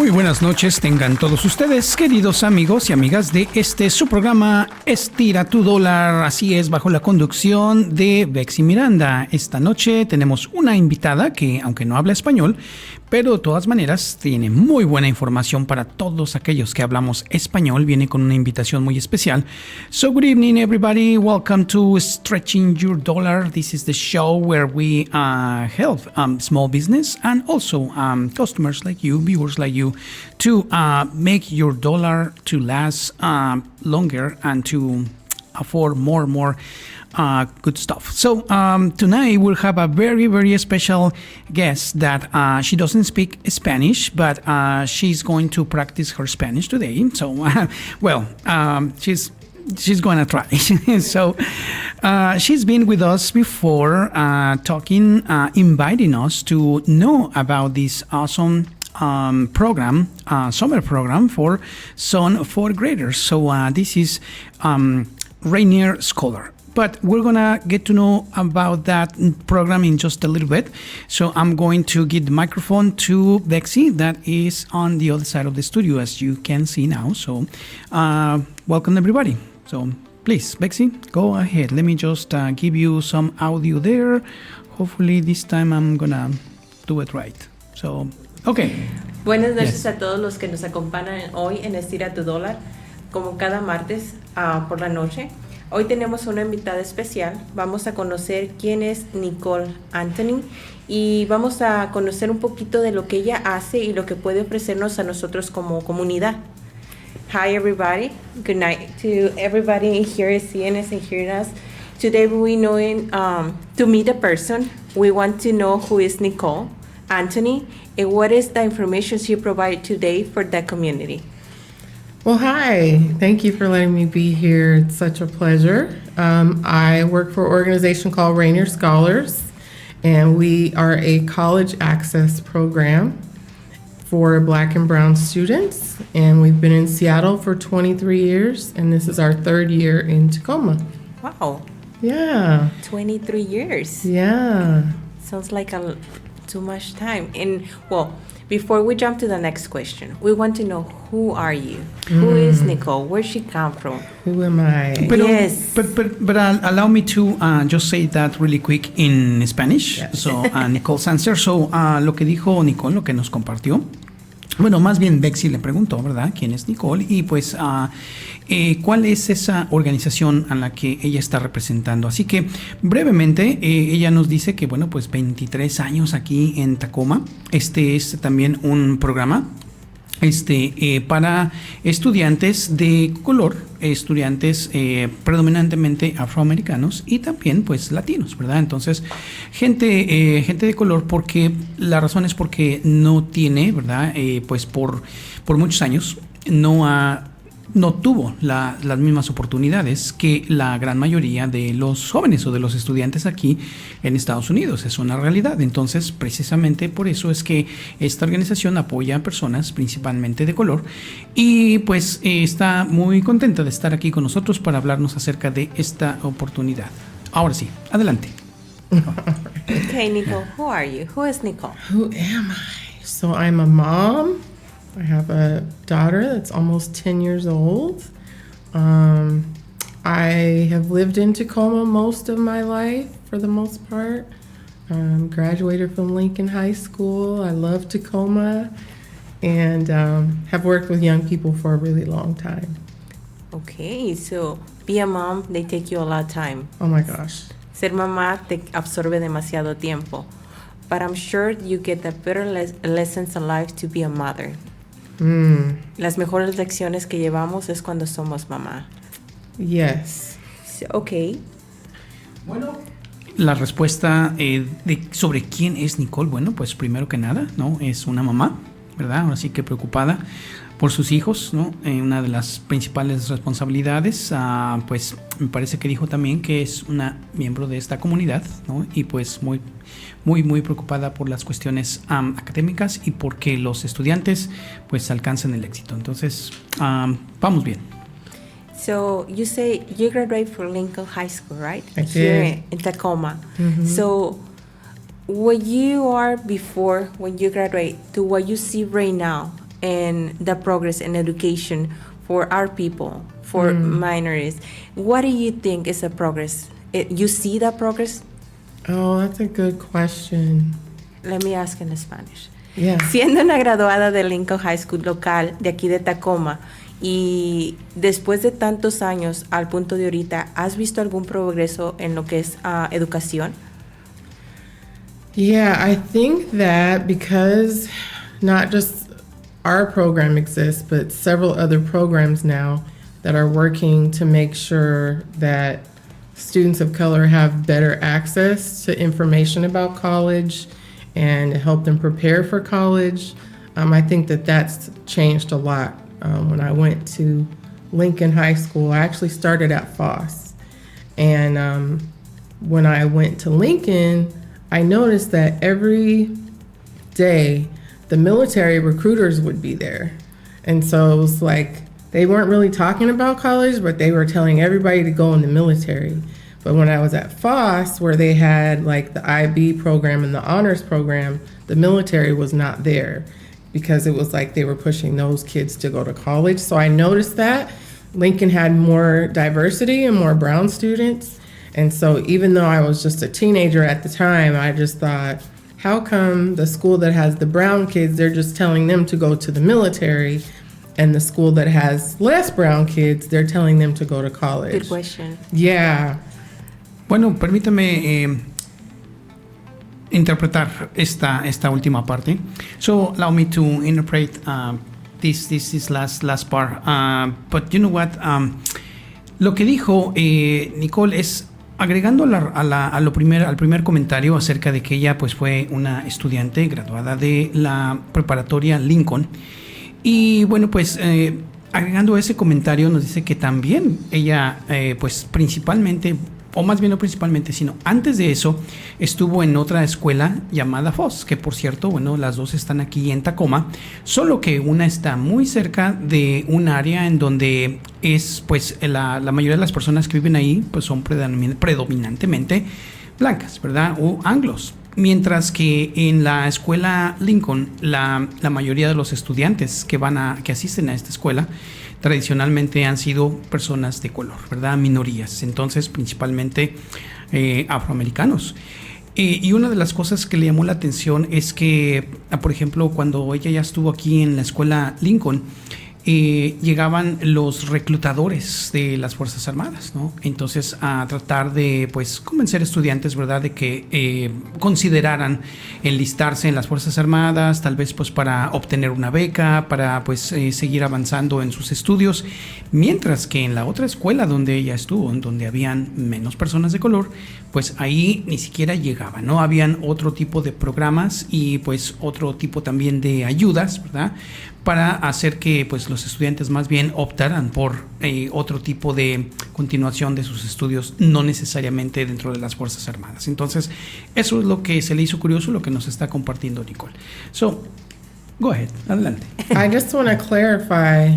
Muy buenas noches tengan todos ustedes, queridos amigos y amigas de su programa Estira tu dólar. Así es, bajo la conducción de Bexy Miranda. Esta noche tenemos una invitada que, aunque no habla español, pero de todas maneras tiene muy buena información para todos aquellos que hablamos español. Viene con una invitación muy especial. So good evening everybody, welcome to Stretching Your Dollar. This is the show where we help small business and also customers like you, viewers like you, to make your dollar to last longer and to afford more good stuff. So tonight we'll have a very special guest that she doesn't speak Spanish, but she's going to practice her Spanish today. So she's going to try. So she's been with us before, talking, inviting us to know about this awesome program, summer program for some fourth graders. So this is Rainier Scholars. But we're going to get to know about that program in just a little bit. So I'm going to give the microphone to Bexy, that is on the other side of the studio, as you can see now. So welcome, everybody. So please, Bexy, go ahead. Let me just give you some audio there. Hopefully this time I'm going to do it right. So, okay. Buenas noches a todos los que nos acompañan hoy en Estira tu dólar, como cada martes por la noche. Hoy tenemos una invitada especial. Vamos a conocer quién es Nicole Anthony y vamos a conocer un poquito de lo que ella hace y lo que puede ofrecernos a nosotros como comunidad. Hi everybody. Good night to everybody here seeing us and hearing us. Today we knowing to meet a person. We want to know who is Nicole Anthony and what is the information she provided today for the community. Well, hi. Thank you for letting me be here. It's such a pleasure. I work for an organization called Rainier Scholars, and we are a college access program for Black and Brown students. And we've been in Seattle for 23 years, and this is our third year in Tacoma. Wow. Yeah. 23 years. Yeah. Sounds like too much time. And well, before we jump to the next question, we want to know, who are you? Who is Nicole? Where she come from? Who am I? Yes. But allow me to just say that really quick in Spanish. Yes. So Nicole's answer. So lo que dijo Nicole, lo que nos compartió. Bueno, más bien Bexy le preguntó, ¿verdad?, quién es Nicole y pues cuál es esa organización a la que ella está representando. Así que brevemente ella nos dice que, bueno, pues 23 años aquí en Tacoma. Este es también un programa para estudiantes de color, estudiantes predominantemente afroamericanos y también pues latinos, ¿verdad? Entonces, gente de color, porque la razón es porque no tiene, ¿verdad? Pues por muchos años no tuvo las mismas oportunidades que la gran mayoría de los jóvenes o de los estudiantes aquí en Estados Unidos. Es una realidad. Entonces, precisamente por eso es que esta organización apoya a personas principalmente de color y pues está muy contenta de estar aquí con nosotros para hablarnos acerca de esta oportunidad. Ahora sí, adelante. Okay, Nicole, who are you? Who is Nicole? Who am I? So I'm a mom. I have a daughter that's almost 10 years old. I have lived in Tacoma most of my life, for the most part. Graduated from Lincoln High School. I love Tacoma and have worked with young people for a really long time. Okay, so be a mom, they take you a lot of time. Oh my gosh. Ser mamá te absorbe demasiado tiempo. But I'm sure you get the better lessons in life to be a mother. Las mejores lecciones que llevamos es cuando somos mamá. Yes. Okay. Bueno, la respuesta sobre quién es Nicole, bueno, pues primero que nada, ¿no? Es una mamá, ¿verdad? Ahora sí que preocupada por sus hijos, ¿no? Una de las principales responsabilidades, pues me parece que dijo también que es una miembro de esta comunidad, ¿no? Y pues muy preocupada por las cuestiones académicas y porque los estudiantes pues alcancen el éxito. Entonces, vamos bien. So you say you graduated from Lincoln High School, right? I Here in Tacoma. Mm-hmm. So what you are before when you graduate to what you see right now, in the progress in education for our people, for minorities. What do you think is the progress? You see the progress? Oh, that's a good question. Let me ask in Spanish. Yeah. Siendo una graduada de Lincoln High School local de aquí de Tacoma y después de tantos años al punto de ahorita, ¿has visto algún progreso en lo que es educación? Yeah, I think that because not just our program exists, but several other programs now that are working to make sure that students of color have better access to information about college and help them prepare for college. I think that that's changed a lot. When I went to Lincoln High School, I actually started at Foss. And when I went to Lincoln, I noticed that every day the military recruiters would be there. And so it was like they weren't really talking about college, but they were telling everybody to go in the military. But when I was at Foss, where they had like the IB program and the honors program, the military was not there because it was like they were pushing those kids to go to college. So I noticed that Lincoln had more diversity and more brown students. And so even though I was just a teenager at the time, I just thought, how come the school that has the brown kids, they're just telling them to go to the military, and the school that has less brown kids, they're telling them to go to college? Good question. Yeah. Bueno, permítame interpretar esta última parte. So allow me to interpret this is last part. But you know what? Lo que dijo Nicole es agregando al primer comentario acerca de que ella pues fue una estudiante graduada de la preparatoria Lincoln. Y bueno, pues agregando ese comentario nos dice que también ella pues principalmente, o más bien no principalmente, sino antes de eso, estuvo en otra escuela llamada Foss, que por cierto, bueno, las dos están aquí en Tacoma, solo que una está muy cerca de un área en donde es, pues, la mayoría de las personas que viven ahí, pues son predominantemente blancas, ¿verdad? O anglos. Mientras que en la escuela Lincoln, la mayoría de los estudiantes que asisten a esta escuela, tradicionalmente han sido personas de color, ¿verdad? Minorías, entonces principalmente afroamericanos. Y una de las cosas que le llamó la atención es que, por ejemplo, cuando ella ya estuvo aquí en la escuela Lincoln, llegaban los reclutadores de las Fuerzas Armadas, ¿no? Entonces a tratar de pues convencer estudiantes, ¿verdad?, de que consideraran enlistarse en las Fuerzas Armadas, tal vez pues para obtener una beca, para pues seguir avanzando en sus estudios, mientras que en la otra escuela donde ella estuvo, en donde habían menos personas de color, pues ahí ni siquiera llegaban, ¿no? Habían otro tipo de programas y pues otro tipo también de ayudas, ¿verdad?, para hacer que pues los estudiantes más bien optaran por otro tipo de continuación de sus estudios, no necesariamente dentro de las Fuerzas Armadas. Entonces, eso es lo que se le hizo curioso, lo que nos está compartiendo Nicole. So, go ahead, adelante. I just want to clarify,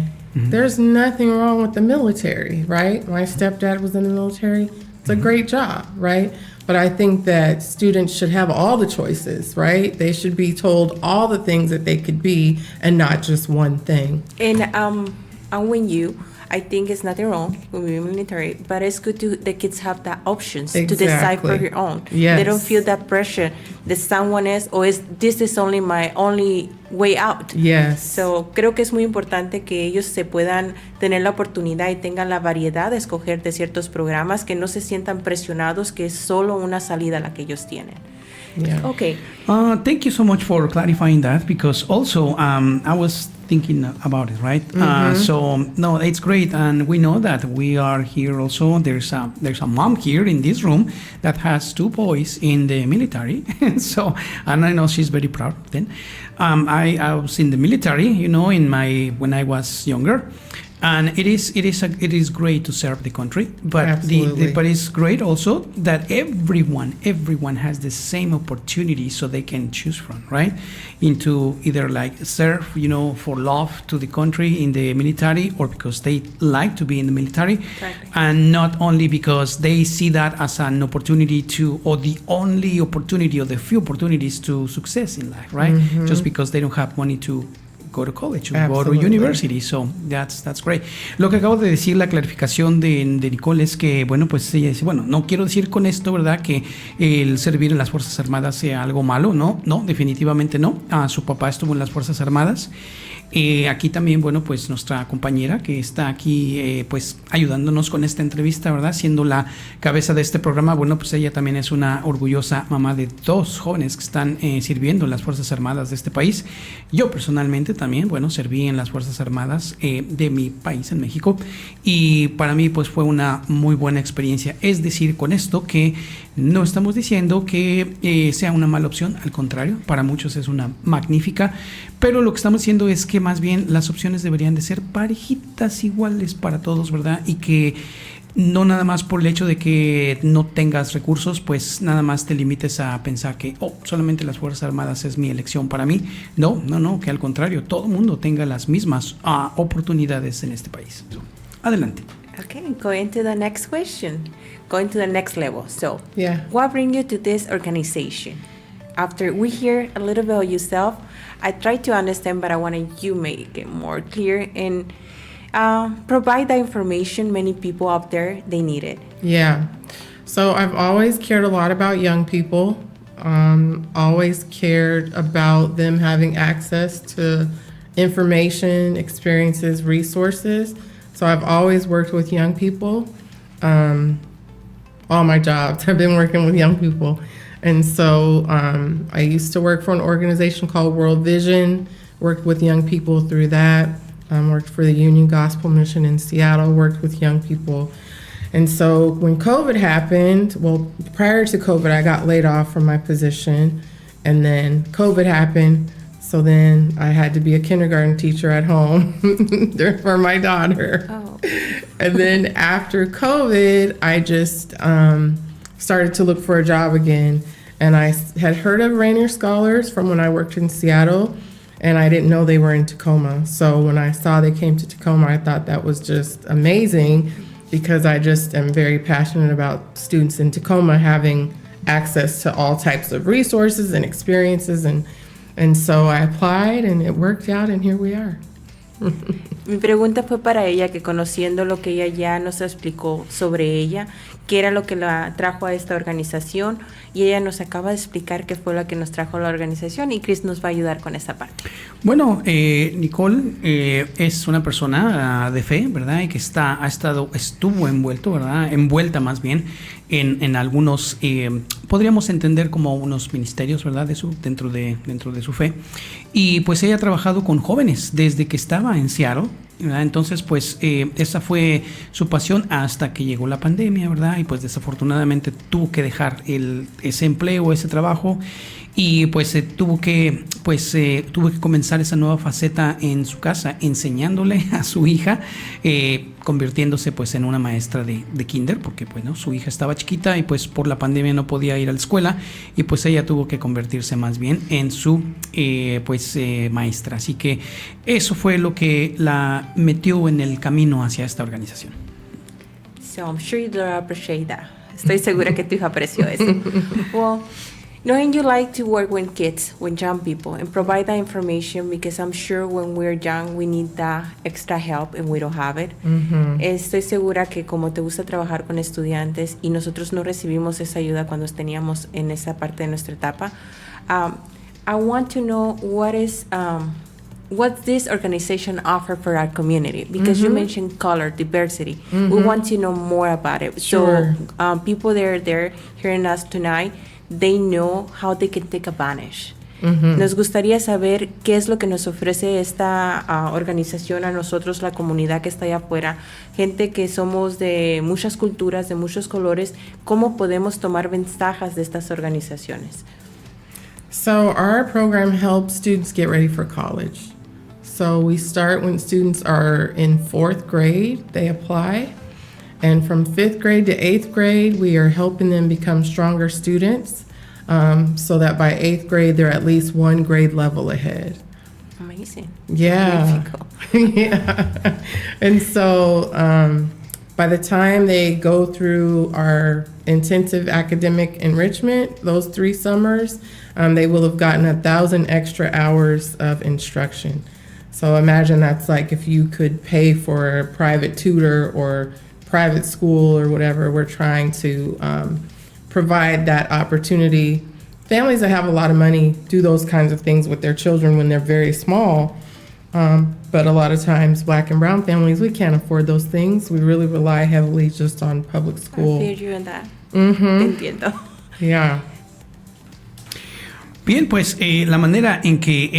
there's nothing wrong with the military, right? My stepdad was in the military. It's a great job, right? But I think that students should have all the choices, right? They should be told all the things that they could be and not just one thing. And I think it's nothing wrong with being military, but it's good to the kids have the options to decide for your own. Yes. They don't feel that pressure that someone else, this is only my only way out. Yes. So, creo que es muy importante que ellos se puedan tener la oportunidad y tengan la variedad de escoger de ciertos programas, que no se sientan presionados, que es solo una salida la que ellos tienen. Yeah. Okay. Thank you so much for clarifying that, because also I was thinking about it, right? So no, it's great, and we know that we are here also. There's a mom here in this room that has 2 boys in the military, so, and I know she's very proud of them. I was in the military, you know, when I was younger. And it is great to serve the country, but but it's great also that everyone has the same opportunity, so they can choose from, right? Into either like serve, you know, for love to the country in the military, or because they like to be in the military, Exactly. and not only because they see that as an opportunity to, or the only opportunity, or the few opportunities to success in life, right? Just because they don't have money to go to college, or go to Absolutely. university. So that's great. Lo que acabo de decir, la clarificación de Nicole es que, bueno, pues ella dice, bueno, no quiero decir con esto, ¿verdad?, que el servir en las Fuerzas Armadas sea algo malo. No, definitivamente no. Su papá estuvo en las Fuerzas Armadas. Aquí también, bueno, pues nuestra compañera que está aquí, pues ayudándonos con esta entrevista, ¿verdad?, siendo la cabeza de este programa, bueno, pues ella también es una orgullosa mamá de 2 jóvenes que están sirviendo en las Fuerzas Armadas de este país. Yo personalmente también, bueno, serví en las Fuerzas Armadas de mi país, en México, y para mí pues fue una muy buena experiencia. Es decir, con esto que no estamos diciendo que sea una mala opción, al contrario, para muchos es una magnífica, pero lo que estamos diciendo es que más bien las opciones deberían de ser parejitas, iguales para todos, ¿verdad? Y que no nada más por el hecho de que no tengas recursos, pues nada más te limites a pensar que, solamente las Fuerzas Armadas es mi elección para mí. No, que al contrario, todo el mundo tenga las mismas oportunidades en este país. Adelante. Okay, going to the next question, going to the next level. So, Yeah. what brings you to this organization? After we hear a little bit of yourself, I try to understand, but I want you make it more clear and provide the information many people out there, they need it. Yeah. So I've always cared a lot about young people. Always cared about them having access to information, experiences, resources. So I've always worked with young people. All my jobs have been working with young people. And so I used to work for an organization called World Vision, worked with young people through that. Worked for the Union Gospel Mission in Seattle, worked with young people. And so when COVID happened, well, prior to COVID, I got laid off from my position. And then COVID happened. So then I had to be a kindergarten teacher at home for my daughter. Oh. And then after COVID, I just started to look for a job again. And I had heard of Rainier Scholars from when I worked in Seattle, and I didn't know they were in Tacoma. So when I saw they came to Tacoma, I thought that was just amazing, because I just am very passionate about students in Tacoma having access to all types of resources and experiences. And so I applied, and it worked out, and here we are. Mi pregunta fue para ella, que conociendo lo que ella ya nos explicó sobre ella, qué era lo que la trajo a esta organización, y ella nos acaba de explicar qué fue lo que nos trajo a la organización, y Chris nos va a ayudar con esta parte. Bueno, Nicole es una persona de fe, ¿verdad? Y que estuvo envuelta más bien en algunos, podríamos entender como unos ministerios, ¿verdad? Dentro de su fe. Y pues ella ha trabajado con jóvenes desde que estaba en Seattle, ¿verdad? Entonces, pues esa fue su pasión hasta que llegó la pandemia, ¿verdad? Y pues desafortunadamente tuvo que dejar ese empleo, ese trabajo, y pues tuvo que comenzar esa nueva faceta en su casa, enseñándole a su hija, convirtiéndose pues en una maestra de kinder, porque bueno, su hija estaba chiquita y pues por la pandemia no podía ir a la escuela, y pues ella tuvo que convertirse más bien en su maestra. Así que eso fue lo que la metió en el camino hacia esta organización. So I'm sure you'll appreciate that. Estoy segura que tu hija apreció eso. Well, knowing you like to work with kids, with young people, and provide that information, because I'm sure when we're young we need that extra help and we don't have it. Mm-hmm. Estoy segura que como te gusta trabajar con estudiantes y nosotros no recibimos esa ayuda cuando teníamos en esa parte de nuestra etapa, I want to know what this organization offer for our community, because you mentioned color, diversity. We want to know more about it. Sure. So people that are there hearing us tonight, they know how they can take advantage. Nos gustaría saber qué es lo que nos ofrece esta organización a nosotros, la comunidad que está allá afuera, gente que somos de muchas culturas, de muchos colores, cómo podemos tomar ventajas de estas organizaciones. So our program helps students get ready for college. So we start when students are in 4th grade, they apply. And from 5th grade to 8th grade, we are helping them become stronger students, so that by 8th grade, they're at least 1 grade level ahead. Amazing. Yeah. Yeah. And so by the time they go through our intensive academic enrichment, those 3 summers, they will have gotten 1,000 extra hours of instruction. So imagine that's like if you could pay for a private tutor or private school or whatever. We're trying to provide that opportunity. Families that have a lot of money do those kinds of things with their children when they're very small. But a lot of times, Black and brown families, we can't afford those things. We really rely heavily just on public school. I feel you in that. Mm-hmm. Te entiendo. Yeah. Bien, pues la manera en que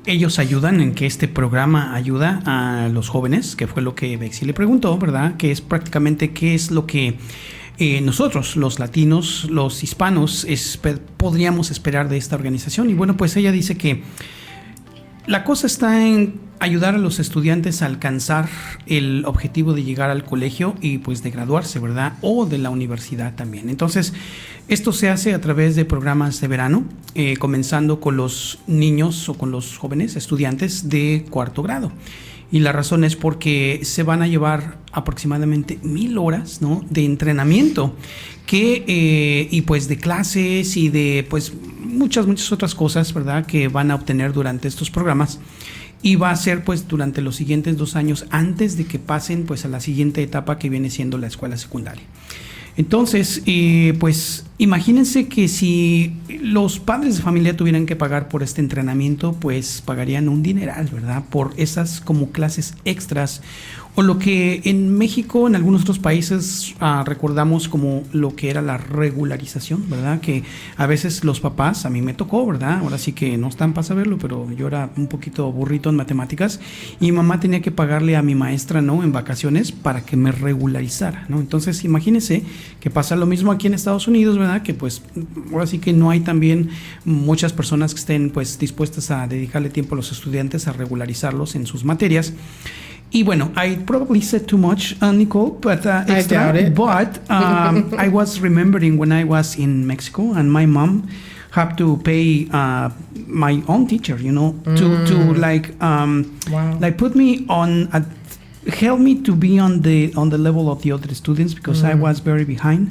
ellos ayudan, en que este programa ayuda a los jóvenes, que fue lo que Bexy le preguntó, ¿verdad? Que es prácticamente qué es lo que nosotros, los latinos, los hispanos, podríamos esperar de esta organización. Y bueno, pues ella dice que la cosa está en ayudar a los estudiantes a alcanzar el objetivo de llegar al colegio y pues de graduarse, ¿verdad? O de la universidad también. Entonces, esto se hace a través de programas de verano, comenzando con los niños o con los jóvenes estudiantes de cuarto grado. Y la razón es porque se van a llevar aproximadamente 1,000 horas, ¿no?, de entrenamiento y pues de clases y de pues muchas otras cosas, ¿verdad?, que van a obtener durante estos programas. Y va a ser pues durante los siguientes 2 años antes de que pasen pues a la siguiente etapa que viene siendo la escuela secundaria. Entonces, pues imagínense que si los padres de familia tuvieran que pagar por este entrenamiento, pues pagarían un dineral, ¿verdad?, por esas como clases extras, o lo que en México, en algunos otros países, recordamos como lo que era la regularización, ¿verdad?, que a veces los papás, a mí me tocó, ¿verdad?, ahora sí que no están para saberlo, pero yo era un poquito burrito en matemáticas y mi mamá tenía que pagarle a mi maestra, ¿no?, en vacaciones para que me regularizara, ¿no? Entonces imagínense que pasa lo mismo aquí en Estados Unidos, ¿verdad?, que pues ahora sí que no hay también muchas personas que estén pues dispuestas a dedicarle tiempo a los estudiantes a regularizarlos en sus materias. Y bueno, I probably said too much, Nicole, but I doubt it. But I was remembering when I was in Mexico and my mom had to pay my own teacher, you know, to like Wow. like put me on help me to be on the level of the other students because I was very behind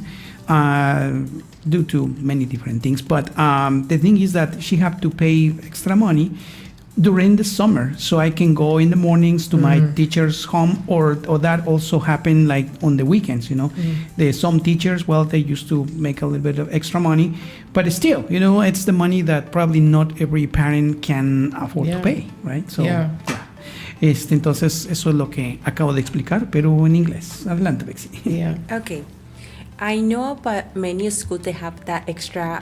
due to many different things. But the thing is that she had to pay extra money during the summer, so I can go in the mornings to my teacher's home, or that also happened like on the weekends, you know. There's some teachers, well, they used to make a little bit of extra money, but still, you know, it's the money that probably not every parent can afford to pay, right? So, yeah. Entonces, eso es lo que acabo de explicar, pero en inglés. Adelante, Bexy. Yeah. Okay. I know, but many schools, they have that extra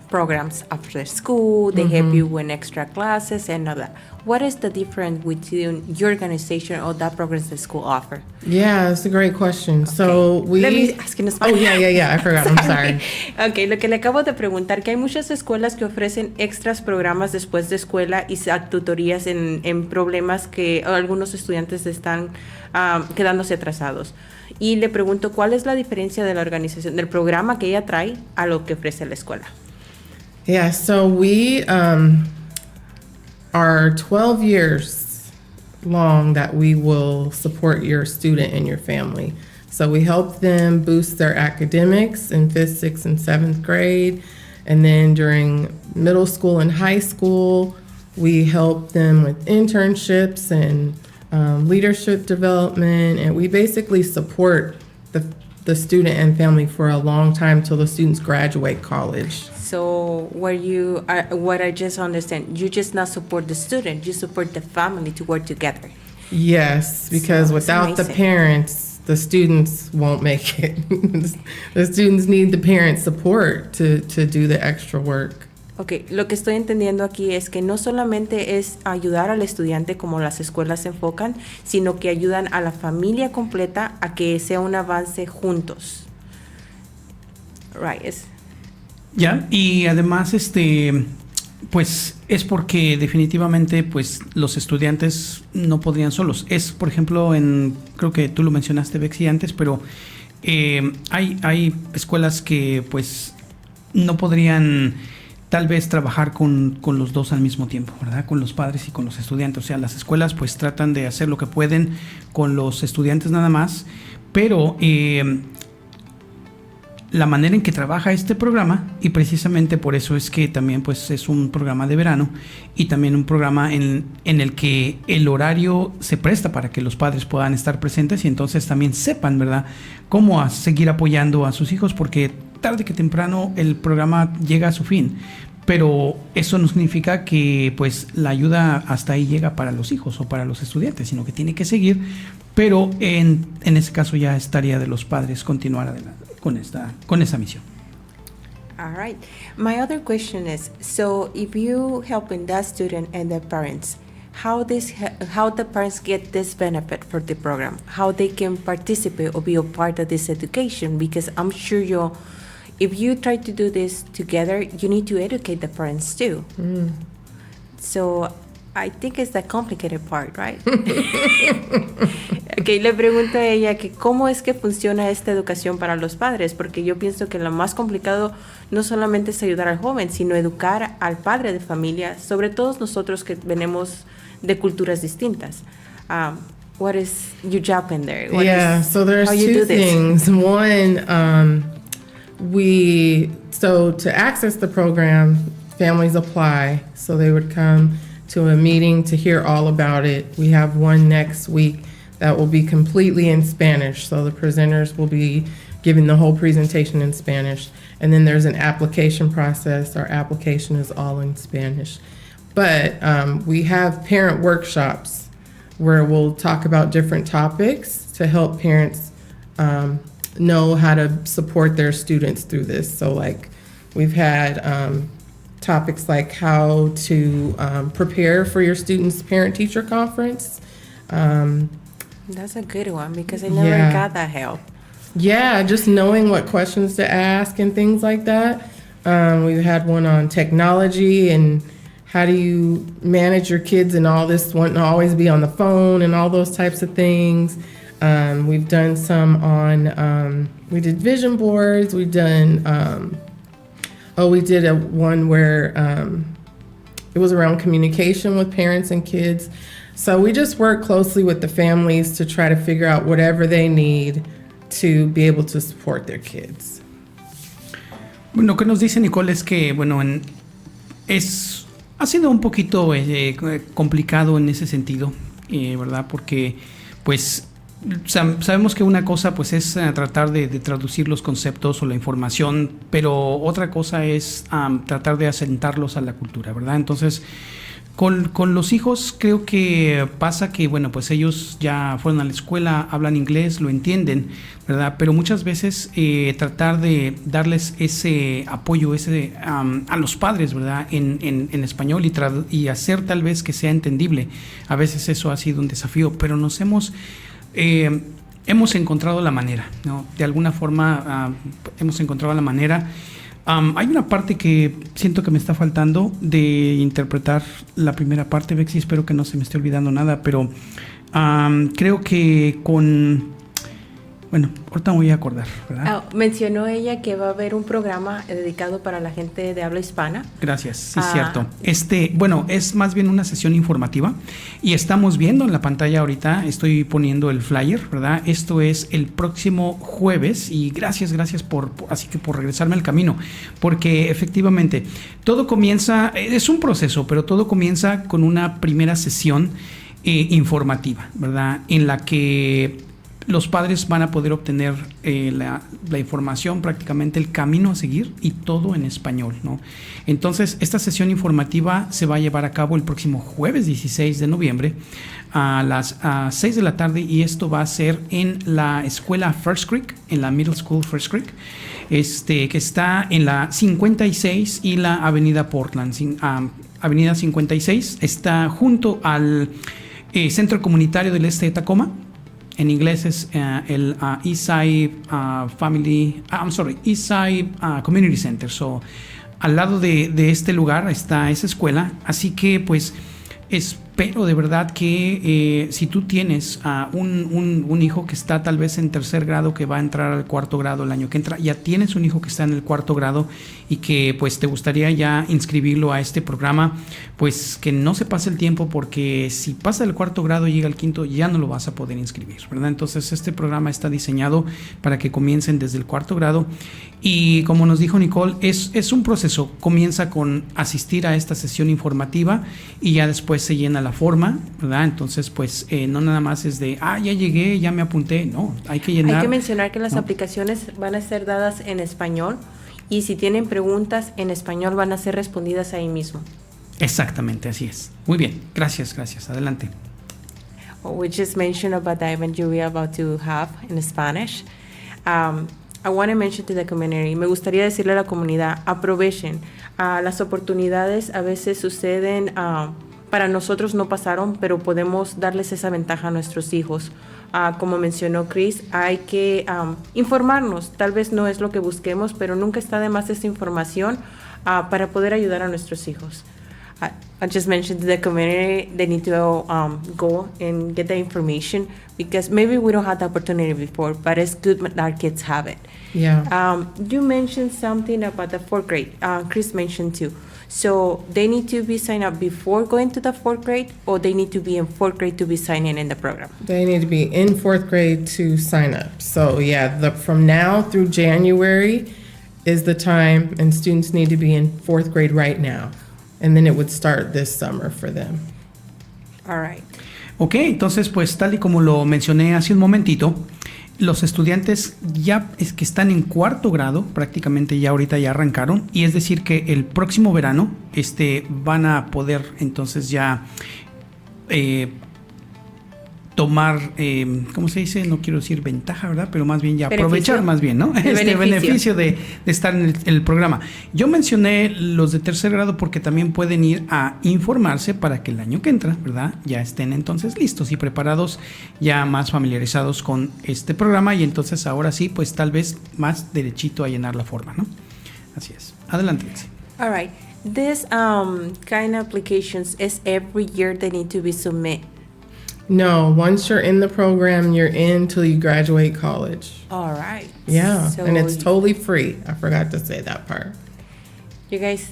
programs after school. They help you with extra classes and all that. What is the difference between your organization or that programs the school offer? Yeah, that's a great question. So Let me ask in Spanish. Oh, yeah. I forgot. I'm sorry. Okay, lo que le acabo de preguntar, que hay muchas escuelas que ofrecen extras programas después de escuela y tutorías en problemas que algunos estudiantes están quedándose atrasados. Y le pregunto, ¿cuál es la diferencia de la organización, del programa que ella trae a lo que ofrece la escuela? Yeah, so we are 12 years long that we will support your student and your family. So we help them boost their academics in 5th, 6th, and 7th grade. And then during middle school and high school, we help them with internships and leadership development, and we basically support the student and family for a long time till the students graduate college. So what I just understand, you just not support the student, you support the family to work together. Yes, because So without the amazing. parents, the students won't make it. The students need the parent support to do the extra work. Ok, lo que estoy entendiendo aquí es que no solamente es ayudar al estudiante como las escuelas se enfocan, sino que ayudan a la familia completa a que sea un avance juntos. Right. Ya, y además, pues es porque definitivamente, pues los estudiantes no podrían solos. Es, por ejemplo, creo que tú lo mencionaste, Bexy, antes, pero hay escuelas que, pues, no podrían tal vez trabajar con los dos al mismo tiempo, ¿verdad? Con los padres y con los estudiantes. O sea, las escuelas pues tratan de hacer lo que pueden con los estudiantes nada más, pero la manera en que trabaja este programa, y precisamente por eso es que también pues es un programa de verano y también un programa en el que el horario se presta para que los padres puedan estar presentes y entonces también sepan, ¿verdad?, cómo seguir apoyando a sus hijos, porque tarde que temprano el programa llega a su fin. Pero eso no significa que pues la ayuda hasta ahí llega para los hijos o para los estudiantes, sino que tiene que seguir, pero en ese caso ya es tarea de los padres continuar adelante con esa misión. All right. My other question is, so if you helping that student and the parents, how the parents get this benefit for the program? How they can participate or be a part of this education? Because I'm sure if you try to do this together, you need to educate the parents too. So I think it's the complicated part, right? Okay, le pregunto a ella que cómo es que funciona esta educación para los padres, porque yo pienso que lo más complicado no solamente es ayudar al joven, sino educar al padre de familia, sobre todo nosotros que venimos de culturas distintas. What is your job in there? So there's two things. One, to access the program, families apply, so they would come to a meeting to hear all about it. We have one next week that will be completely in Spanish, so the presenters will be giving the whole presentation in Spanish. And then there's an application process. Our application is all in Spanish. But we have parent workshops where we'll talk about different topics to help parents know how to support their students through this. So like we've had topics like how to prepare for your student's parent-teacher conference. That's a good one because I never got that help. Yeah, just knowing what questions to ask and things like that. We've had one on technology and how do you manage your kids and all this, wanting to always be on the phone and all those types of things. We've done some on, we did vision boards. We've done, we did one where it was around communication with parents and kids. So we just work closely with the families to try to figure out whatever they need to be able to support their kids. Bueno, lo que nos dice Nicole es que, bueno, ha sido un poquito complicado en ese sentido, ¿verdad? Porque, pues, sabemos que una cosa, pues, es tratar de traducir los conceptos o la información, pero otra cosa es tratar de asentarlos a la cultura, ¿verdad? Entonces, con los hijos creo que pasa que, bueno, pues ellos ya fueron a la escuela, hablan inglés, lo entienden, ¿verdad? Pero muchas veces tratar de darles ese apoyo a los padres, ¿verdad? En español y hacer tal vez que sea entendible. A veces eso ha sido un desafío, pero nos hemos encontrado la manera, ¿no? De alguna forma hemos encontrado la manera. Hay una parte que siento que me está faltando de interpretar la primera parte, Bexy, espero que no se me esté olvidando nada, pero creo que bueno, ahorita me voy a acordar, ¿verdad? Mencionó ella que va a haber un programa dedicado para la gente de habla hispana. Gracias, sí, cierto. Bueno, es más bien una sesión informativa y estamos viendo en la pantalla ahorita, estoy poniendo el flyer, ¿verdad? Esto es el próximo jueves y gracias por regresarme al camino, porque efectivamente todo comienza, es un proceso, pero todo comienza con una primera sesión informativa, ¿verdad? En la que los padres van a poder obtener la información, prácticamente el camino a seguir y todo en español, ¿no? Entonces, esta sesión informativa se va a llevar a cabo el próximo jueves 16 de noviembre a las 6 de la tarde y esto va a ser en la escuela First Creek, en la Middle School First Creek, que está en la 56 y la avenida Portland. Avenida 56 está junto al Centro Comunitario del Este de Tacoma. En inglés es el Eastside Eastside Community Center. So, al lado de este lugar está esa escuela. Así que, pues, es pero de verdad que si tú tienes un hijo que está tal vez en tercer grado, que va a entrar al cuarto grado el año que entra, ya tienes un hijo que está en el cuarto grado y que pues te gustaría ya inscribirlo a este programa, pues que no se pase el tiempo, porque si pasa el cuarto grado y llega al quinto ya no lo vas a poder inscribir, ¿verdad? Entonces este programa está diseñado para que comiencen desde el cuarto grado y como nos dijo Nicole, es un proceso. Comienza con asistir a esta sesión informativa y ya después se llena la forma, ¿verdad? Entonces pues no nada más es de ya llegué, ya me apunté, no, hay que llenar. Hay que mencionar que las aplicaciones van a ser dadas en español y si tienen preguntas en español van a ser respondidas ahí mismo. Exactamente, así es. Muy bien, gracias, adelante. We just mentioned about the event you are about to have in Spanish. I want to mention to the community, me gustaría decirle a la comunidad, aprovechen. Las oportunidades a veces suceden, para nosotros no pasaron, pero podemos darles esa ventaja a nuestros hijos. Como mencionó Chris, hay que informarnos. Tal vez no es lo que busquemos, pero nunca está de más esta información para poder ayudar a nuestros hijos. I just mentioned to the community they need to go and get the information because maybe we don't have the opportunity before, but it's good that our kids have it. Yeah. You mentioned something about the fourth grade. Chris mentioned too. So they need to be signed up before going to the fourth grade, or they need to be in fourth grade to be signing in the program? They need to be in fourth grade to sign up. So yeah, from now through January is the time, and students need to be in fourth grade right now. And then it would start this summer for them. All right. Ok, entonces pues tal y como lo mencioné hace un momentito, los estudiantes ya que están en cuarto grado, prácticamente ya ahorita ya arrancaron, y es decir que el próximo verano van a poder entonces ya tomar, ¿cómo se dice? No quiero decir ventaja, ¿verdad? Pero más bien ya aprovechar más bien, ¿no? Beneficio de estar en el programa. Yo mencioné los de tercer grado porque también pueden ir a informarse para que el año que entra, ¿verdad? Ya estén entonces listos y preparados, ya más familiarizados con este programa y entonces ahora sí, pues tal vez más derechito a llenar la forma, ¿no? Así es. Adelante, Lexi. All right. This kind of applications is every year they need to be submitted. No, once you're in the program, you're in till you graduate college. All right. Yeah, So and it's totally free. I forgot to say that part. you guys,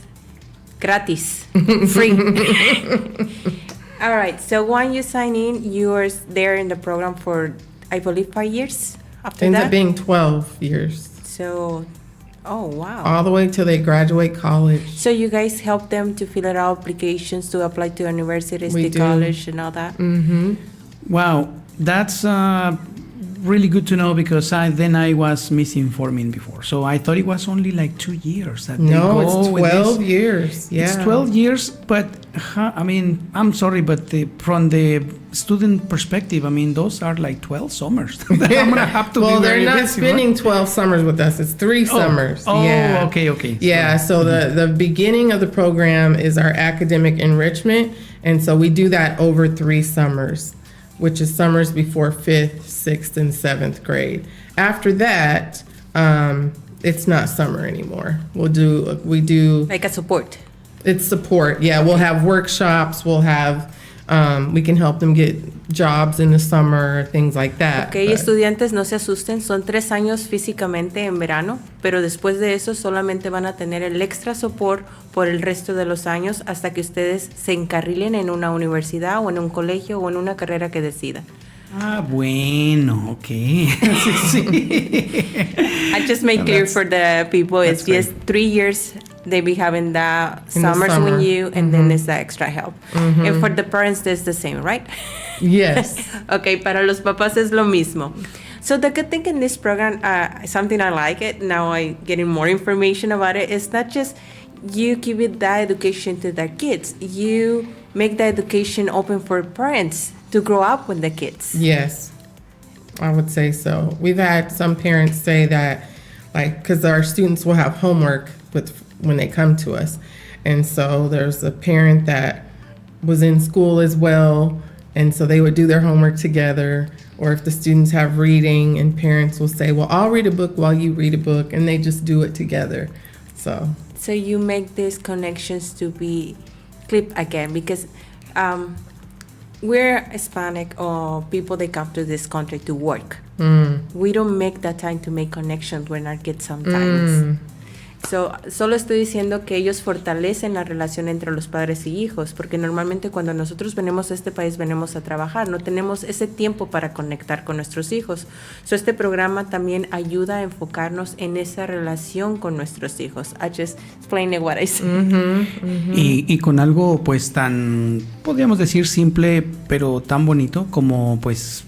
gratis, free. All right. So when you sign in, you're there in the program for, I believe, 5 years. After Ends that, up being 12 years, so, oh wow. all the way till they graduate college. So you guys help them to fill out applications to apply to universities, We to do. college, and all that. Mm-hmm. Wow, that's really good to know because I was misinforming before. So I thought it was only like 2 years that they No, go it's with 12 this. years. Yeah. It's 12 years, but I mean, I'm sorry, but from the student perspective, I mean, those are like 12 summers. I'm gonna have to Well, be they're very not busy, spending 12 summers with us. It's 3 summers. Oh, Yeah. okay. Yeah, so the beginning of the program is our academic enrichment, and so we do that over 3 summers, which is summers before 5th, 6th, and 7th grade. After that, it's not summer anymore. We do, Like a support. it's support. Yeah, we'll have workshops, we'll have, we can help them get jobs in the summer, things like that. Ok, but- estudiantes, no se asusten, son 3 años físicamente en verano, pero después de eso solamente van a tener el extra support por el resto de los años hasta que ustedes se encarrilen en una universidad o en un colegio o en una carrera que decidan. Bueno, ok. Sí. I just make clear for the people, it's that's just 3 years they be having the In the summers summer. with you, and then it's the extra help. And for the parents, it's the same, right? Yes. Okay, para los papás es lo mismo. So the good thing in this program, something I like it, now I getting more information about it, is not just you give it that education to their kids, you make the education open for parents to grow up with the kids. Yes, I would say so. We've had some parents say that, like, because our students will have homework when they come to us. And so there's a parent that was in school as well, and so they would do their homework together. Or if the students have reading, and parents will say, well, I'll read a book while you read a book, and they just do it together. So you make these connections to be clipped again, because we're Hispanic or people that come to this country to work. We don't make that time to make connections with our kids sometimes. So, solo estoy diciendo que ellos fortalecen la relación entre los padres y hijos, porque normalmente cuando nosotros venimos a este país venimos a trabajar, no tenemos ese tiempo para conectar con nuestros hijos. So, este programa también ayuda a enfocarnos en esa relación con nuestros hijos. I just explained what I said. Y con algo pues tan, podríamos decir simple, pero tan bonito como pues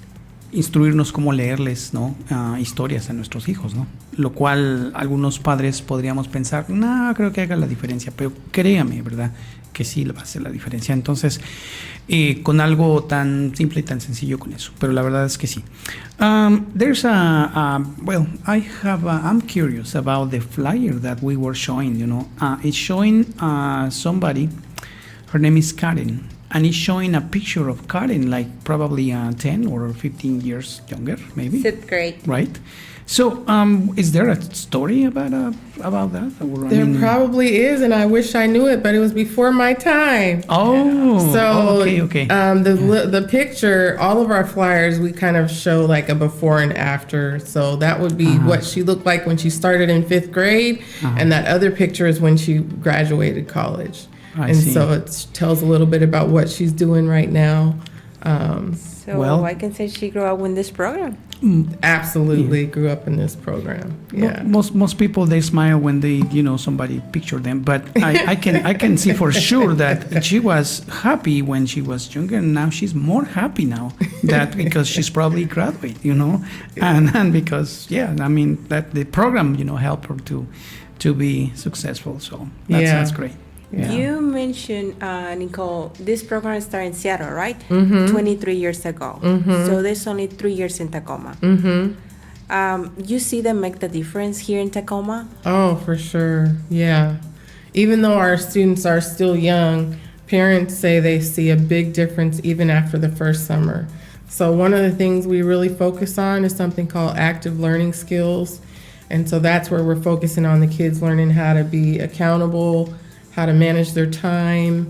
instruirnos cómo leerles, ¿no? Historias a nuestros hijos, ¿no? Lo cual algunos padres podríamos pensar, no, creo que haga la diferencia, pero créame, ¿verdad? Que sí va a hacer la diferencia. Entonces, con algo tan simple y tan sencillo con eso, pero la verdad es que sí. There's I'm curious about the flyer that we were showing, you know. It's showing somebody, her name is Karen. And it's showing a picture of Karen, like probably 10 or 15 years younger, maybe. 5th grade. Right. So, is there a story about that? Or, There probably is, and I wish I knew it, but it was before my time. Oh, So, okay. the picture, all of our flyers, we kind of show like a before and after. So that would be what she looked like when she started in 5th grade, and that other picture is when she graduated college. I see. So it tells a little bit about what she's doing right now. So, Well- I can say she grew up with this program. Absolutely grew up in this program. Yeah. Most people, they smile when they, somebody picture them, but I can see for sure that she was happy when she was younger, and now she's more happy now that because she's probably graduate, and because that the program helped her to be successful. So that's great. Yeah. You mentioned, Nicole, this program started in Seattle, right? 23 years ago. So there's only 3 years in Tacoma. You see them make the difference here in Tacoma? Oh, for sure. Yeah. Even though our students are still young, parents say they see a big difference even after the first summer. So one of the things we really focus on is something called active learning skills. And so that's where we're focusing on the kids learning how to be accountable, how to manage their time,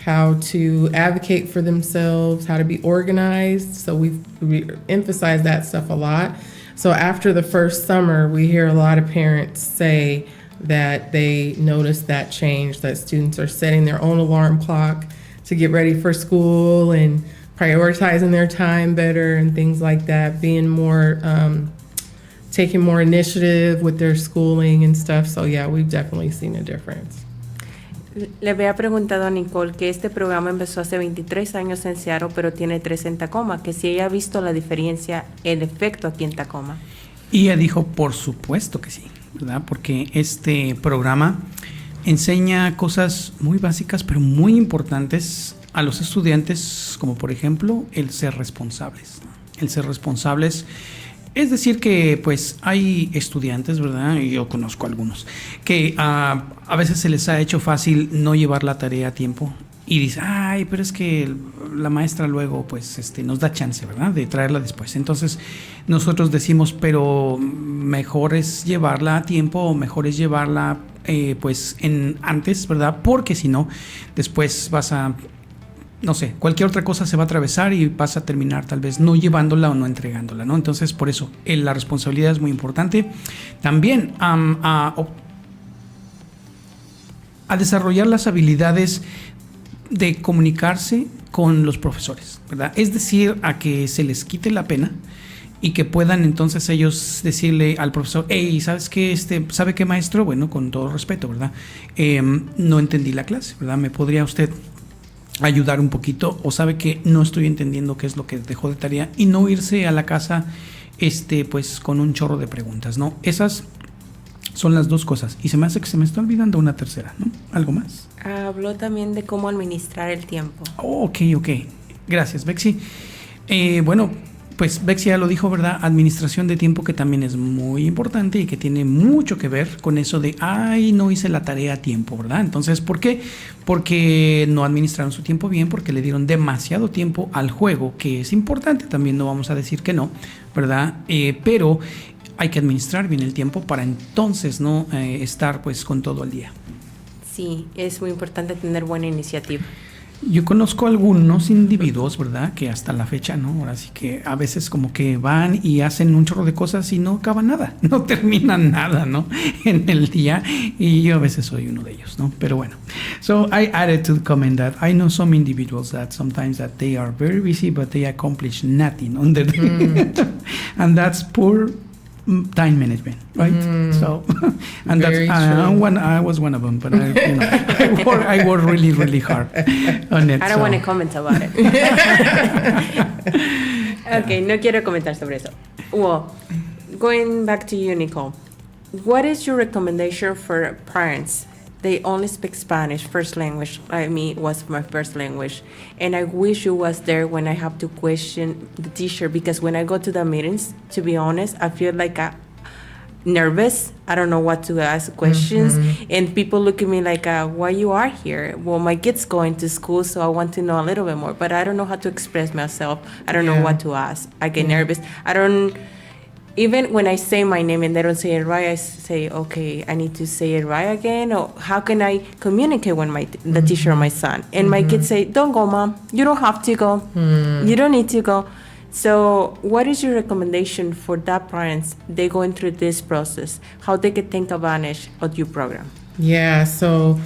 how to advocate for themselves, how to be organized. So we emphasize that stuff a lot. So after the first summer, we hear a lot of parents say that they notice that change, that students are setting their own alarm clock to get ready for school and prioritizing their time better and things like that, being more, taking more initiative with their schooling and stuff. So yeah, we've definitely seen a difference. Le había preguntado a Nicole que este programa empezó hace 23 años en Seattle, pero tiene 3 en Tacoma, que si ella ha visto la diferencia, el efecto aquí en Tacoma. Y ella dijo, por supuesto que sí, ¿verdad? Porque este programa enseña cosas muy básicas, pero muy importantes a los estudiantes, como por ejemplo, el ser responsables. El ser responsables. Es decir que pues hay estudiantes, ¿verdad? Y yo conozco algunos que a veces se les ha hecho fácil no llevar la tarea a tiempo y dice, ay, pero es que la maestra luego pues nos da chance, ¿verdad? De traerla después. Entonces nosotros decimos, pero mejor es llevarla a tiempo o mejor es llevarla pues antes, ¿verdad? Porque si no, después vas a... no sé, cualquier otra cosa se va a atravesar y vas a terminar tal vez no llevándola o no entregándola, ¿no? Entonces, por eso, la responsabilidad es muy importante. También a desarrollar las habilidades de comunicarse con los profesores, ¿verdad? Es decir, a que se les quite la pena y que puedan entonces ellos decirle al profesor, hey, ¿sabes qué? ¿Sabe qué, maestro? Bueno, con todo respeto, ¿verdad? No entendí la clase, ¿verdad? ¿Me podría usted ayudar un poquito? O sabe que no estoy entendiendo qué es lo que dejó de tarea, y no irse a la casa pues con un chorro de preguntas, ¿no? Esas son las dos cosas, y se me hace que se me está olvidando una tercera, ¿no? ¿Algo más? Habló también de cómo administrar el tiempo. Oh, ok. Gracias, Bexy. Bueno, pues Bexy ya lo dijo, ¿verdad? Administración de tiempo, que también es muy importante y que tiene mucho que ver con eso de, ay, no hice la tarea a tiempo, ¿verdad? Entonces, ¿por qué? Porque no administraron su tiempo bien, porque le dieron demasiado tiempo al juego, que es importante, también no vamos a decir que no, ¿verdad? Pero hay que administrar bien el tiempo para entonces no estar pues con todo el día. Sí, es muy importante tener buena iniciativa. Yo conozco algunos individuos, ¿verdad? Que hasta la fecha, ¿no? Ahora sí que a veces como que van y hacen un chorro de cosas y no acaba nada, no terminan nada, ¿no? En el día, y yo a veces soy uno de ellos, ¿no? Pero bueno. So I added to the comment that I know some individuals that sometimes that they are very busy, but they accomplish nothing on their day. And that's poor time management, right? So, and Very that's true. I was one of them, but I work really, really hard on it. I don't want to comment about it. Okay, no quiero comentar sobre eso. Well, going back to you, Nicole, what is your recommendation for parents? They only speak Spanish, first language. I mean, was my first language. And I wish you was there when I have to question the teacher, because when I go to the meetings, to be honest, I feel like nervous. I don't know what to ask questions. And people look at me like, why you are here? Well, my kid's going to school, so I want to know a little bit more. But I don't know how to express myself. I don't know what to ask. I get nervous. Even when I say my name and they don't say it right, I say, okay, I need to say it right again. Or how can I communicate with the teacher or my son? And my kids say, don't go, Mom. You don't have to go. You don't need to go. So what is your recommendation for that parents? They going through this process, how they can take advantage of your program? Yeah, so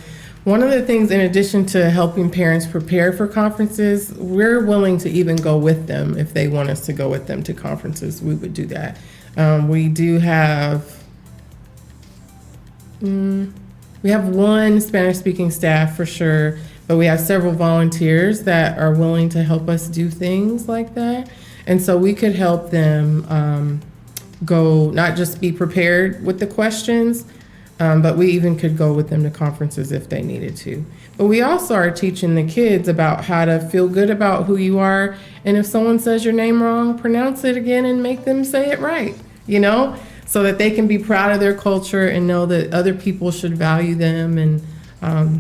one of the things, in addition to helping parents prepare for conferences, we're willing to even go with them. If they want us to go with them to conferences, we would do that. We do have, we have one Spanish-speaking staff for sure, but we have several volunteers that are willing to help us do things like that. And so we could help them go, not just be prepared with the questions, but we even could go with them to conferences if they needed to. But we also are teaching the kids about how to feel good about who you are. And if someone says your name wrong, pronounce it again and make them say it right, so that they can be proud of their culture and know that other people should value them. And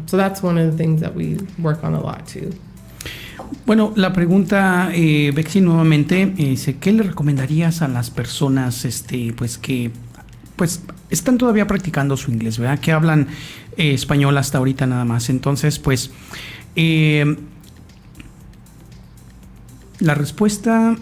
so that's one of the things that we work on a lot too. Bueno, la pregunta, Bexy, nuevamente, ¿qué le recomendarías a las personas pues que están todavía practicando su inglés, ¿verdad? Que hablan español hasta ahorita nada más. Entonces, pues, la respuesta...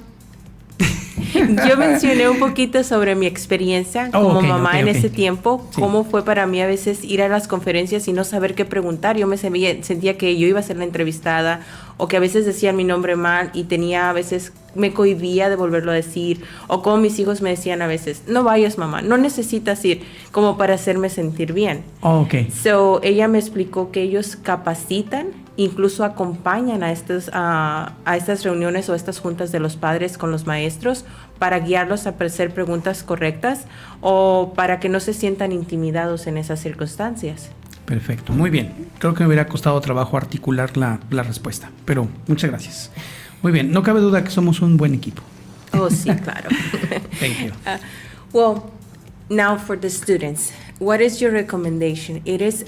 Yo mencioné un poquito sobre mi experiencia como mamá en ese tiempo, cómo fue para mí a veces ir a las conferencias y no saber qué preguntar. Yo me sentía que yo iba a ser la entrevistada, o que a veces decían mi nombre mal y a veces me cohibía de volverlo a decir, o como mis hijos me decían a veces, no vayas, mamá, no necesitas ir, como para hacerme sentir bien. So ella me explicó que ellos capacitan, incluso acompañan a estas reuniones o estas juntas de los padres con los maestros para guiarlos a hacer preguntas correctas o para que no se sientan intimidados en esas circunstancias. Perfecto, muy bien. Creo que me hubiera costado trabajo articular la respuesta, pero muchas gracias. Muy bien, no cabe duda que somos un buen equipo. Oh, sí, claro. Thank you. Well, now for the students, what is your recommendation? It is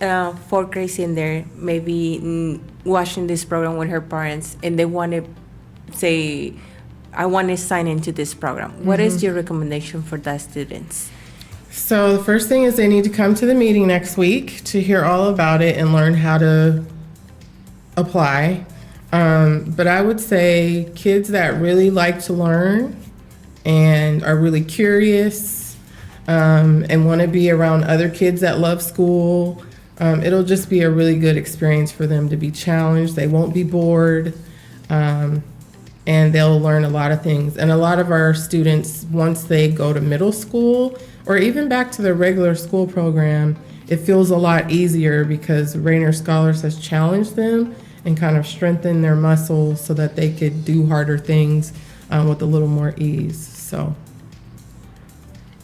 fourth grade in there, maybe watching this program with her parents, and they want to say, I want to sign into this program. What is your recommendation for the students? So the first thing is they need to come to the meeting next week to hear all about it and learn how to apply. But I would say kids that really like to learn and are really curious and want to be around other kids that love school, it'll just be a really good experience for them to be challenged. They won't be bored, and they'll learn a lot of things. And a lot of our students, once they go to middle school or even back to the regular school program, it feels a lot easier because Rainier Scholars has challenged them and kind of strengthened their muscles so that they could do harder things with a little more ease. So.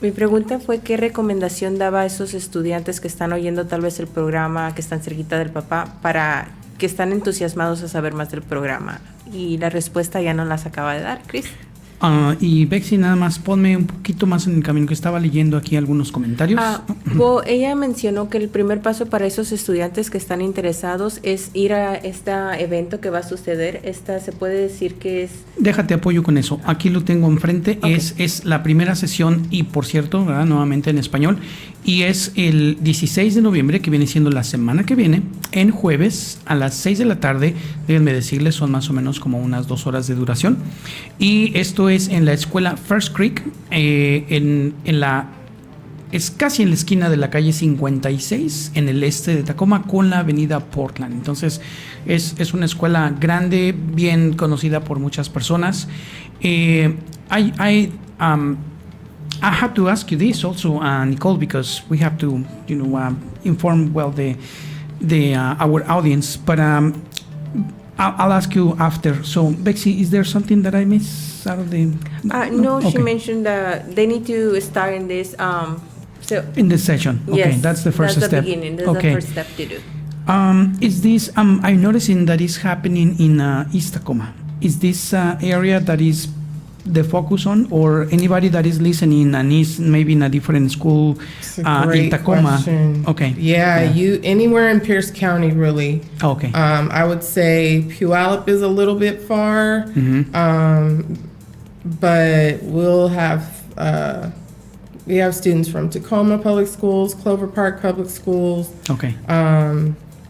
Mi pregunta fue qué recomendación daba a esos estudiantes que están oyendo tal vez el programa, que están cerquita del papá, para que están entusiasmados a saber más del programa. Y la respuesta ya no las acaba de dar, Chris. Y Bexy, nada más ponme un poquito más en el camino, que estaba leyendo aquí algunos comentarios. Ella mencionó que el primer paso para esos estudiantes que están interesados es ir a este evento que va a suceder. Se puede decir que es... Déjate apoyo con eso. Aquí lo tengo enfrente. Okay. Es la primera sesión y, por cierto, ¿verdad? Nuevamente en español. Y es el 16 de noviembre, que viene siendo la semana que viene, en jueves a las 6 de la tarde. Déjenme decirles, son más o menos como unas 2 horas de duración. Y esto es en la escuela First Creek, es casi en la esquina de la calle 56, en el este de Tacoma, con la avenida Portland. Entonces, es una escuela grande, bien conocida por muchas personas. I have to ask you this also, Nicole, because we have to, inform well our audience. But I'll ask you after. So, Bexy, is there something that I missed out of the... No, okay. She mentioned that they need to start in this... in this session. Okay, yes, that's the first that's step. The beginning. That's okay. the first step to do. Is this... I'm noticing that is happening in East Tacoma. Is this area that is the focus on, or anybody that is listening and is maybe in a different school in Tacoma? Question. Okay. Yeah, you anywhere in Pierce County, really. Okay. I would say Puyallup is a little bit far, but we'll have we have students from Tacoma Public Schools, Clover Park Public Schools, Okay.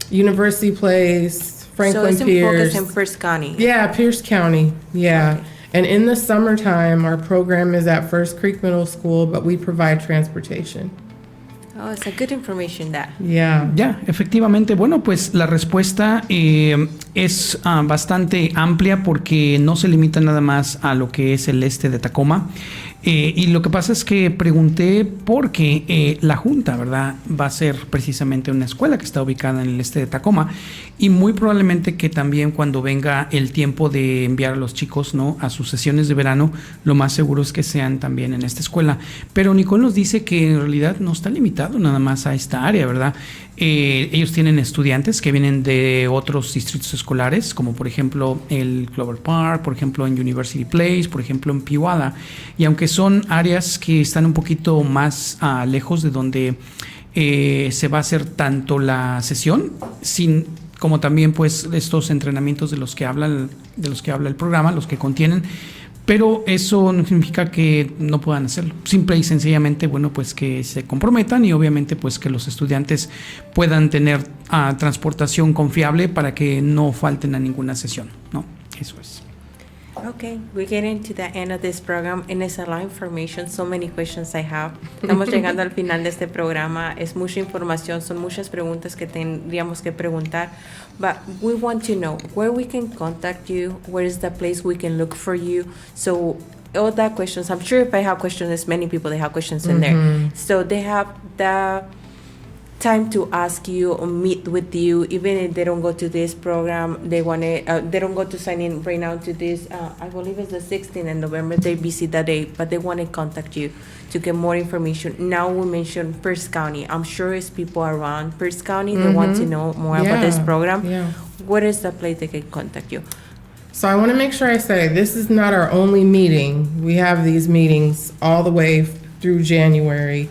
University Place, Franklin so Pierce. So it's in Pierce County. Yeah, Pierce County. Yeah. Okay. And in the summertime, our program is at First Creek Middle School, but we provide transportation. Oh, it's a good information that. Yeah. Ya, efectivamente. Bueno, pues la respuesta es bastante amplia, porque no se limita nada más a lo que es el este de Tacoma. Y lo que pasa es que pregunté porque la junta, ¿verdad?, va a ser precisamente una escuela que está ubicada en el este de Tacoma, y muy probablemente que también cuando venga el tiempo de enviar a los chicos, ¿no?, a sus sesiones de verano, lo más seguro es que sean también en esta escuela. Pero Nicole nos dice que en realidad no está limitado nada más a esta área, ¿verdad? Ellos tienen estudiantes que vienen de otros distritos escolares, como por ejemplo el Clover Park, por ejemplo en University Place, por ejemplo en Puyallup, y aunque son áreas que están un poquito más lejos de donde se va a hacer tanto la sesión, como también pues estos entrenamientos de los que habla el programa, los que contienen. Pero eso no significa que no puedan hacerlo. Simple y sencillamente, bueno, pues que se comprometan, y obviamente pues que los estudiantes puedan tener transportación confiable para que no falten a ninguna sesión, ¿no? Eso es. Okay, we're getting to the end of this program, and it's a lot of information, so many questions I have. Estamos llegando al final de este programa, es mucha información, son muchas preguntas que tendríamos que preguntar, but we want to know where we can contact you, where is the place we can look for you, so all that questions, I'm sure if I have questions, there's many people that have questions in there, so they have the time to ask you or meet with you, even if they don't go to this program, they don't go to sign in right now to this, I believe it's the 16th in November, they're busy that day, but they want to contact you to get more information. Now we mentioned Pierce County, I'm sure it's people around Pierce County that want to know more about this program. Yeah. What is the place they can contact you? So I want to make sure I say this is not our only meeting. We have these meetings all the way through January.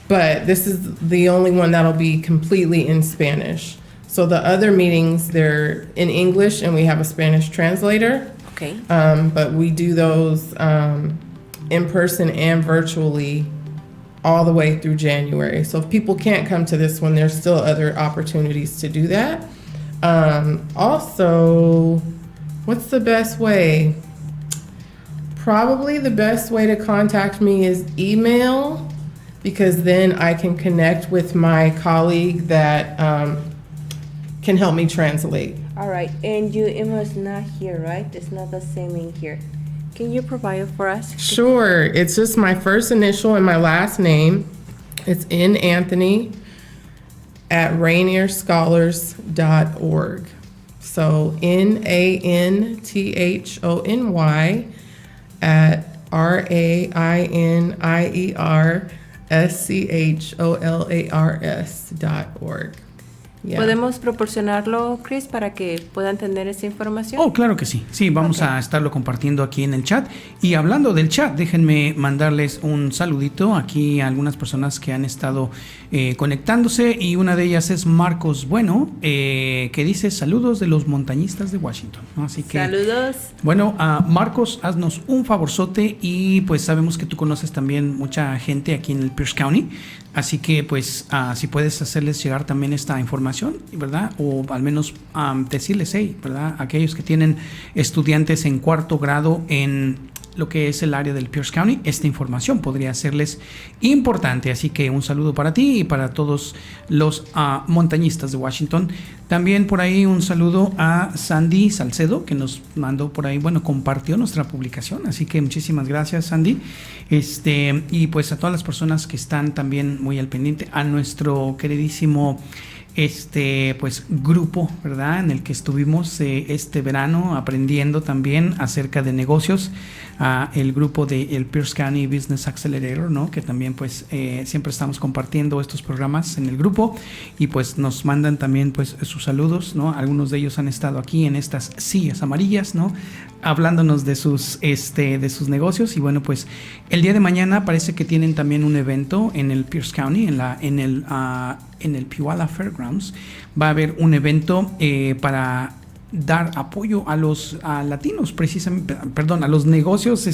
But this is the only one that'll be completely in Spanish. So the other meetings, they're in English, and we have a Spanish translator. Okay. But we do those in person and virtually all the way through January. So if people can't come to this one, there's still other opportunities to do that. Also, what's the best way? Probably the best way to contact me is email, because then I can connect with my colleague that can help me translate. All right, and your email is not here, right? It's not the same in here. Can you provide it for us? Sure, it's just my first initial and my last name. It's Anthony at RainierScholars.org. So NANTHONY at RAINIERSCHOLARS.org. Yeah. ¿Podemos proporcionarlo, Chris, para que puedan tener esa información? Oh, claro que sí. Sí, vamos a estarlo compartiendo aquí en el chat. Y hablando del chat, déjenme mandarles un saludito aquí a algunas personas que han estado conectándose. Y una de ellas es Marcos Bueno, que dice saludos de los montañistas de Washington, ¿no? Así que, saludos. bueno, Marcos, haznos un favorzote y pues sabemos que tú conoces también mucha gente aquí en el Pierce County. Así que pues si puedes hacerles llegar también esta información, ¿verdad? O al menos decirles, hey, ¿verdad? Aquellos que tienen estudiantes en cuarto grado en lo que es el área del Pierce County, esta información podría serles importante. Así que un saludo para ti y para todos los montañistas de Washington. También por ahí un saludo a Sandy Salcedo, que nos mandó por ahí, bueno, compartió nuestra publicación. Así que muchísimas gracias, Sandy. Y pues a todas las personas que están también muy al pendiente, a nuestro queridísimo pues grupo, ¿verdad? En el que estuvimos este verano aprendiendo también acerca de negocios, el grupo de el Pierce County Business Accelerator, ¿no? Que también pues siempre estamos compartiendo estos programas en el grupo y pues nos mandan también pues sus saludos, ¿no? Algunos de ellos han estado aquí en estas sillas amarillas, ¿no? Hablándonos de sus negocios. Y bueno, pues el día de mañana parece que tienen también un evento en el Pierce County, en el Puyallup Fairgrounds. Va a haber un evento para dar apoyo a los latinos, precisamente, perdón, a los negocios,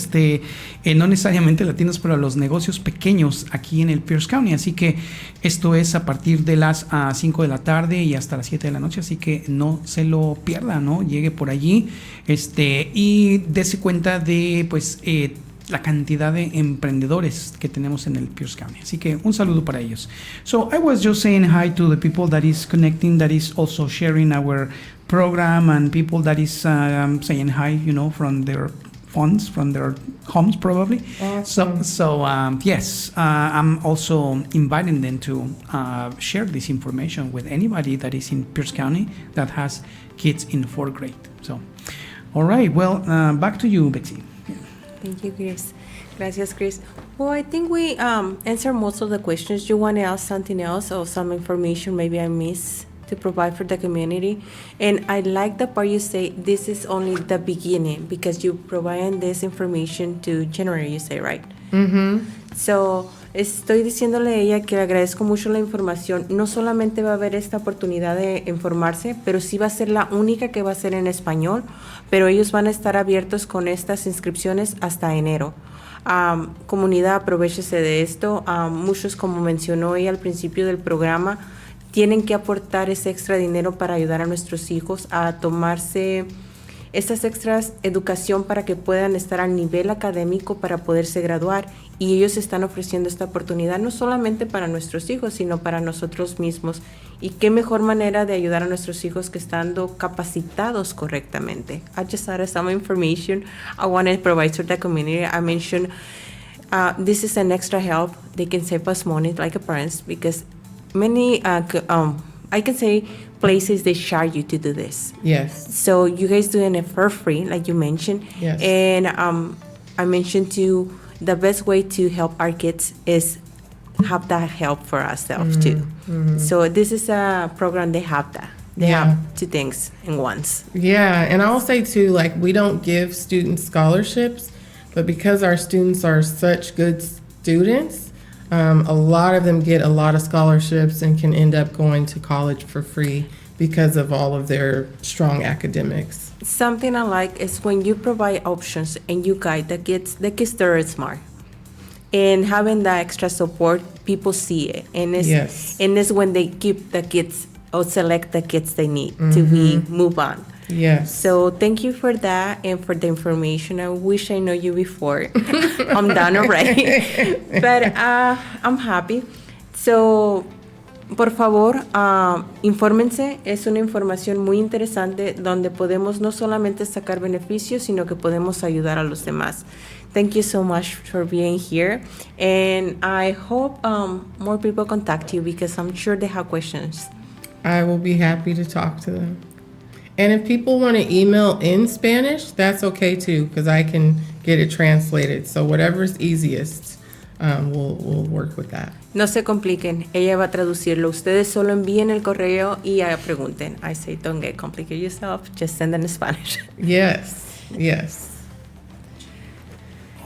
no necesariamente latinos, pero a los negocios pequeños aquí en el Pierce County. Así que esto es a partir de las 5 de la tarde y hasta las 7 de la noche, así que no se lo pierda, ¿no? Llegue por allí, y dése cuenta de, pues, la cantidad de emprendedores que tenemos en el Pierce County. Así que un saludo para ellos. So I was just saying hi to the people that is connecting, that is also sharing our program, and people that is saying hi, from their phones, from their homes probably. Awesome. So yes, I'm also inviting them to share this information with anybody that is in Pierce County that has kids in 4th grade. So, all right, well, back to you, Betsy. Thank you, Chris. Gracias, Chris. Well, I think we answered most of the questions. You want to ask something else or some information maybe I missed to provide for the community? And I like the part you say this is only the beginning because you provide this information to January, you say, right? Mm-hmm. So, estoy diciéndole a ella que le agradezco mucho la información. No solamente va a haber esta oportunidad de informarse, pero sí va a ser la única que va a ser en español, pero ellos van a estar abiertos con estas inscripciones hasta enero. Comunidad, aprovéchese de esto. Muchos, como mencionó ella al principio del programa, tienen que aportar ese extra dinero para ayudar a nuestros hijos a tomarse estas extras educación para que puedan estar al nivel académico para poderse graduar, y ellos están ofreciendo esta oportunidad no solamente para nuestros hijos, sino para nosotros mismos. Y qué mejor manera de ayudar a nuestros hijos que estando capacitados correctamente. I just added some information I want to provide to the community. I mentioned this is an extra help. They can save us money like a parents because many I can say places they charge you to do this. Yes. So you guys doing it for free, like you mentioned. Yes. And I mentioned too, the best way to help our kids is have that help for ourselves too. Mm-hmm. So this is a program they have that. They Yeah. have two things in once. Yeah, and I'll say too, like, we don't give students scholarships, but because our students are such good students, a lot of them get a lot of scholarships and can end up going to college for free because of all of their strong academics. Something I like is when you provide options and you guide the kids that are smart. And having that extra support, people see it. And it's, Yes. and it's when they keep the kids or select the kids they need to be move on. Yes. So thank you for that and for the information. I wish I know you before. I'm done already. But I'm happy. So, por favor, infórmense. Es una información muy interesante donde podemos no solamente sacar beneficios, sino que podemos ayudar a los demás. Thank you so much for being here. And I hope more people contact you because I'm sure they have questions. I will be happy to talk to them. And if people want to email in Spanish, that's okay too, because I can get it translated. So whatever's easiest. we'll work with that. No se compliquen, ella va a traducirlo. Ustedes solo envíen el correo y pregunten. I say, don't get complicated yourself, just send it in Spanish. Yes.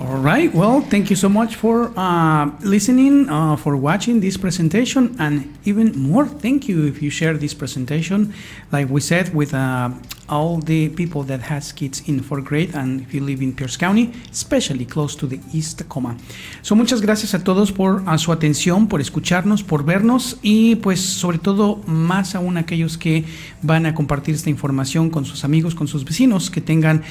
All right. Well, thank you so much for listening, for watching this presentation, and even more, thank you if you share this presentation, like we said, with all the people that has kids in 4th grade, and if you live in Pierce County, especially close to the East Tacoma. So, muchas gracias a todos por su atención, por escucharnos, por vernos, y pues sobre todo, más aún aquellos que van a compartir esta información con sus amigos, con sus vecinos, que tengan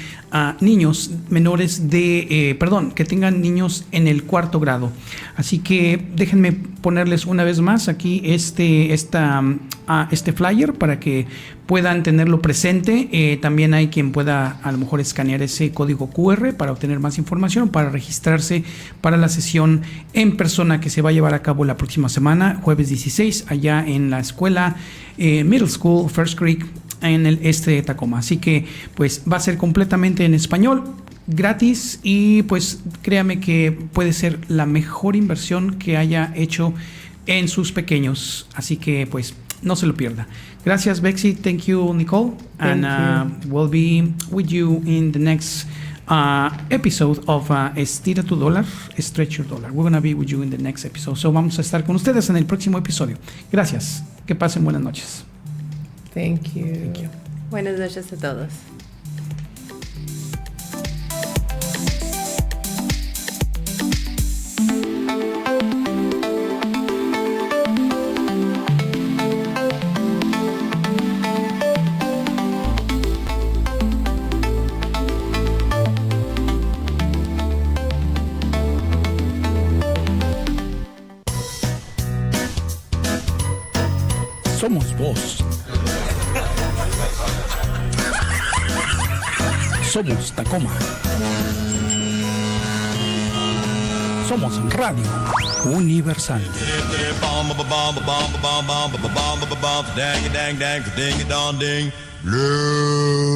niños menores de, que tengan niños en el 4º grado. Así que déjenme ponerles una vez más aquí este flyer para que puedan tenerlo presente. También hay quien pueda a lo mejor escanear ese código QR para obtener más información, para registrarse para la sesión en persona que se va a llevar a cabo la próxima semana, jueves 16, allá en la escuela Middle School First Creek en el este de Tacoma. Así que pues va a ser completamente en español, gratis, y pues créame que puede ser la mejor inversión que haya hecho en sus pequeños. Así que pues no se lo pierda. Gracias, Bexy. Thank you, Nicole. Thank you. We'll be with you in the next episode of Estira tu dólar, Stretch your dollar. We're going to be with you in the next episode. So vamos a estar con ustedes en el próximo episodio. Gracias. Que pasen buenas noches. Thank you. Thank you. Buenas noches a todos. Somos vos. Somos Tacoma. Somos Radio Universal.